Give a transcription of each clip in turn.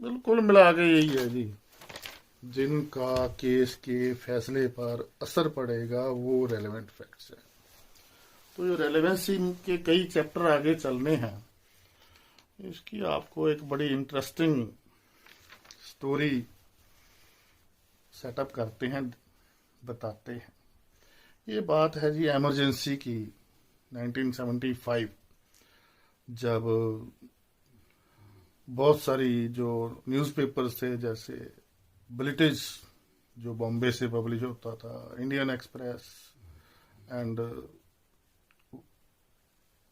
बिल्कुल मिला के यही है जी। जिनका केस के फैसले पर असर पड़ेगा वो रेलेवेंट फैक्ट्स है। तो जो रेलेवेंसी के कई चैप्टर आगे चलने हैं, इसकी आपको एक बड़ी इंटरेस्टिंग स्टोरी सेटअप करते हैं, बताते हैं। ये बात है जी इमरजेंसी की, 1975, जब बहुत सारी जो न्यूज़पेपर्स थे, जैसे ब्रिटिश जो बॉम्बे से पब्लिश होता था, Indian express and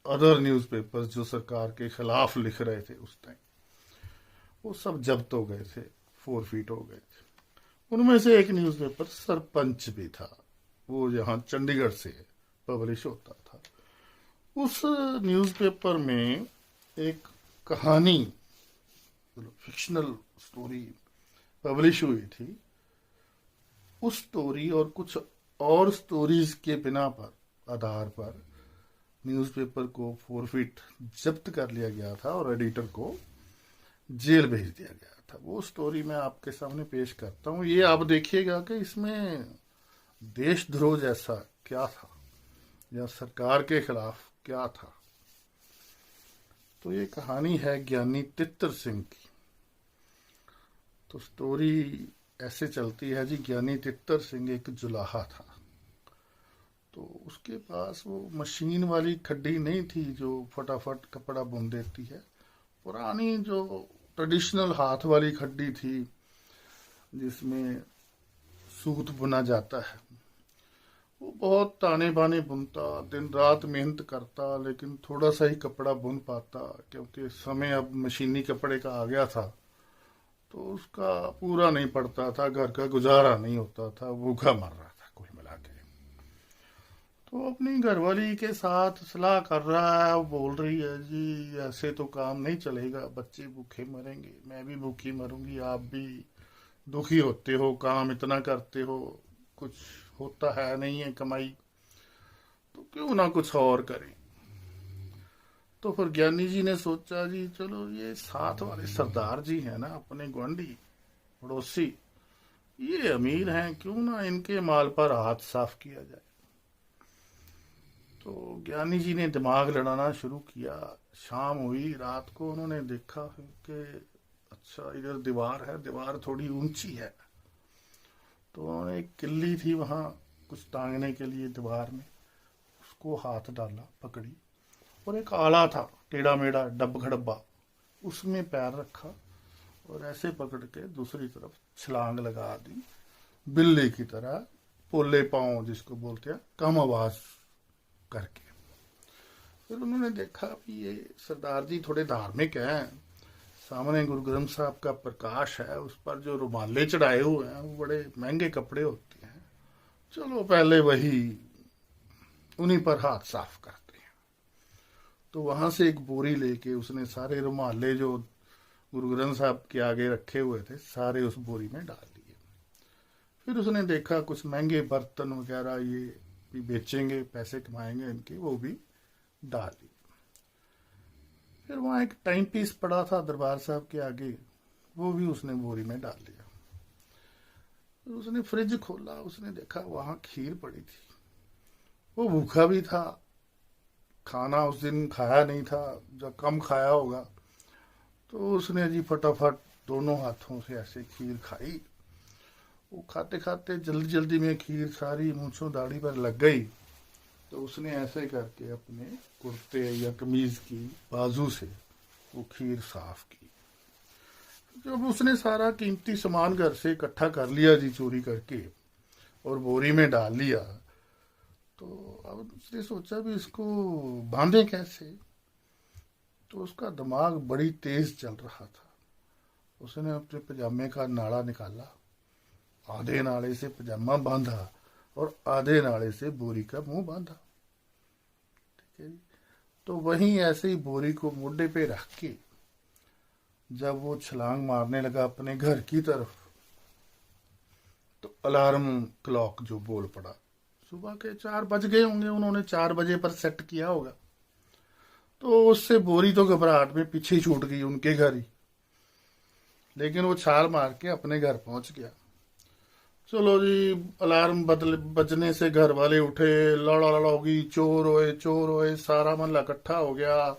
other newspapers जो सरकार के खिलाफ लिख रहे थे उस टाइम, वो सब जब्त हो गए थे, 4 फीट हो गए थे। उनमें से एक न्यूज़पेपर सरपंच भी था, वो यहाँ चंडीगढ़ से पब्लिश होता था। उस न्यूज़पेपर में एक कहानी, फिक्शनल स्टोरी पब्लिश हुई थी। उस स्टोरी और कुछ और स्टोरीज के बिना पर, आधार पर न्यूज़पेपर को 4 फीट जब्त कर लिया गया था और एडिटर को जेल भेज दिया गया था। वो स्टोरी मैं आपके सामने पेश करता हूँ। ये आप देखिएगा कि इसमें देशद्रोह जैसा क्या था या सरकार के खिलाफ क्या था। तो ये कहानी है ज्ञानी तितर सिंह की। तो स्टोरी ऐसे चलती है जी। ज्ञानी तितर सिंह एक जुलाहा था। तो उसके पास वो मशीन वाली खड्डी नहीं थी जो फटाफट कपड़ा बुन देती है। पुरानी जो ट्रेडिशनल हाथ वाली खड्डी थी जिसमें सूत बुना जाता है। वो बहुत ताने बाने बुनता, दिन रात मेहनत करता, लेकिन थोड़ा सा ही कपड़ा बुन पाता, क्योंकि समय अब मशीनी कपड़े का आ गया था। तो उसका पूरा नहीं पड़ता था, घर का गुजारा नहीं होता था, भूखा मर रहा था कुल मिला के। तो अपनी घरवाली के साथ सलाह कर रहा है, वो बोल रही है जी ऐसे तो काम नहीं चलेगा, बच्चे भूखे मरेंगे, मैं भी भूखी मरूंगी, आप भी दुखी होते हो, काम इतना करते हो, कुछ होता है नहीं है कमाई, तो क्यों ना कुछ और करें। तो फिर ज्ञानी जी ने सोचा जी चलो ये साथ वाले सरदार जी हैं ना, अपने गुआंढी पड़ोसी, ये अमीर हैं, क्यों ना इनके माल पर हाथ साफ किया जाए। तो ज्ञानी जी ने दिमाग लड़ाना शुरू किया। शाम हुई, रात को उन्होंने देखा कि अच्छा इधर दीवार है, दीवार थोड़ी ऊंची है। तो उन्होंने एक किल्ली थी वहां कुछ टांगने के लिए दीवार में, उसको हाथ डाला, पकड़ी, और एक आला था टेढ़ा मेढ़ा डब्बा, उसमें पैर रखा और ऐसे पकड़ के दूसरी तरफ छलांग लगा दी, बिल्ली की तरह, पोले पांव जिसको बोलते हैं, कम आवाज करके। फिर उन्होंने देखा कि ये सरदार जी थोड़े धार्मिक हैं, सामने गुरु ग्रंथ साहब का प्रकाश है, उस पर जो रुमाले चढ़ाए हुए हैं वो बड़े महंगे कपड़े होते हैं, चलो पहले वही उन्हीं पर हाथ साफ करते हैं। तो वहां से एक बोरी लेके उसने सारे रुमाले जो गुरु ग्रंथ साहब के आगे रखे हुए थे सारे उस बोरी में डाल दिए। फिर उसने देखा कुछ महंगे बर्तन वगैरह ये भी बेचेंगे, पैसे कमाएंगे इनके, वो भी डाल दिए। फिर वहां एक टाइम पीस पड़ा था दरबार साहब के आगे, वो भी उसने बोरी में डाल दिया। फिर उसने फ्रिज खोला, उसने देखा वहां खीर पड़ी थी। वो भूखा भी था, खाना उस दिन खाया नहीं था, जब कम खाया होगा, तो उसने जी फटाफट दोनों हाथों से ऐसे खीर खाई। वो खाते खाते जल्दी जल्दी में खीर सारी मूंछों दाढ़ी पर लग गई। तो उसने ऐसे करके अपने कुर्ते या कमीज की बाजू से वो खीर साफ की। जब उसने सारा कीमती सामान घर से इकट्ठा कर लिया जी चोरी करके और बोरी में डाल लिया, तो अब उसने सोचा भी इसको बांधे कैसे। तो उसका दिमाग बड़ी तेज चल रहा था। उसने अपने पजामे का नाड़ा निकाला, आधे नाड़े से पजामा बांधा और आधे नाड़े से बोरी का मुंह बांधा। ठीक है जी। तो वहीं ऐसे ही बोरी को मोढे पे रख के जब वो छलांग मारने लगा अपने घर की तरफ, तो अलार्म क्लॉक जो बोल पड़ा, सुबह के 4 बज गए होंगे, उन्होंने 4 बजे पर सेट किया होगा। तो उससे बोरी तो घबराहट में पीछे ही छूट गई उनके घर ही। लेकिन वो छाल मार के अपने घर पहुंच गया। चलो जी, अलार्म बजने से घर वाले उठे, लड़ा लड़ा होगी, चोर होए, सारा मोहल्ला इकट्ठा हो गया।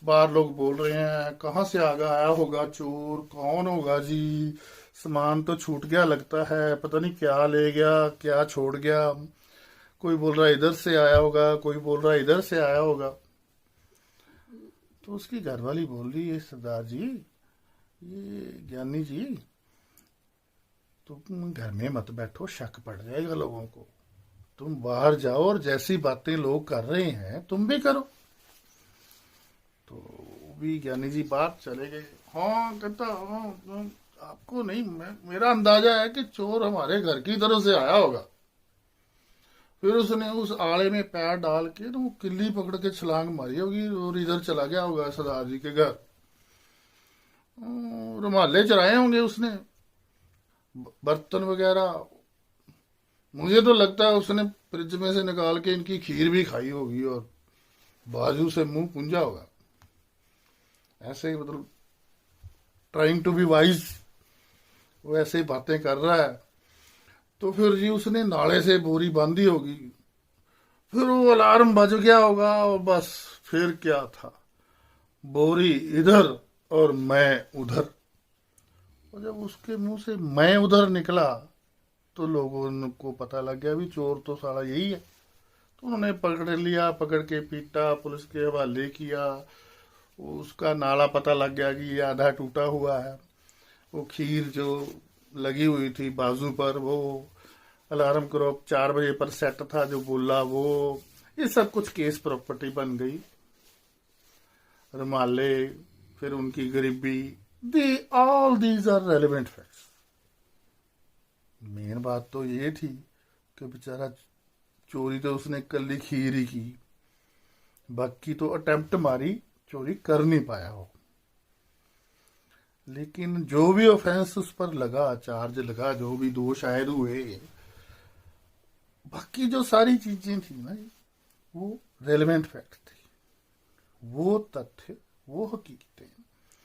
बाहर लोग बोल रहे हैं कहाँ से आया होगा चोर, कौन होगा जी, सामान तो छूट गया लगता है, पता नहीं क्या ले गया, क्या छोड़ गया। कोई बोल रहा है इधर से आया होगा, कोई बोल रहा है इधर से आया होगा। तो उसकी घरवाली बोल रही है, सरदार जी, ये ज्ञानी जी, तुम घर में मत बैठो, शक पड़ जाएगा लोगों को। तुम बाहर जाओ और जैसी बातें लोग कर रहे हैं तुम भी करो। तो भी ज्ञानी जी बात चले गए। हाँ कहता, हाँ, आपको नहीं, मेरा अंदाजा है कि चोर हमारे घर की तरफ से आया होगा। फिर उसने उस आड़े में पैर डाल के तो किल्ली पकड़ के छलांग मारी होगी और इधर चला गया होगा सरदार जी के घर। रुमाले चराए होंगे उसने, बर्तन वगैरह। मुझे तो लगता है उसने फ्रिज में से निकाल के इनकी खीर भी खाई होगी और बाजू से मुंह पूंजा होगा। ऐसे ही मतलब ट्राइंग टू बी वाइज, वो ऐसे ही बातें कर रहा है। तो फिर जी उसने नाले से बोरी बांधी होगी, फिर वो अलार्म बज गया होगा और बस फिर क्या था, बोरी इधर और मैं उधर। और जब उसके मुंह से मैं उधर निकला तो लोगों को पता लग गया भी चोर तो साला यही है। तो उन्होंने पकड़ लिया, पकड़ के पीटा, पुलिस के हवाले किया। उसका नाला पता लग गया कि ये आधा टूटा हुआ है। वो खीर जो लगी हुई थी बाजू पर, वो अलार्म क्लॉक 4 बजे पर सेट था जो बोला, वो ये सब कुछ केस प्रॉपर्टी बन गई। रुमाले, फिर उनकी गरीबी, all these are relevant facts. Main बात तो ये थी कि बेचारा चोरी तो उसने कल खीर ही की, बाकी तो अटेम्प्ट मारी, चोरी कर नहीं पाया हो। लेकिन जो भी ऑफेंस उस पर लगा, चार्ज लगा, जो भी दोष आयद हुए, बाकी जो सारी चीजें थी ना, वो रेलेवेंट फैक्ट थी, वो तथ्य, वो हकीकतें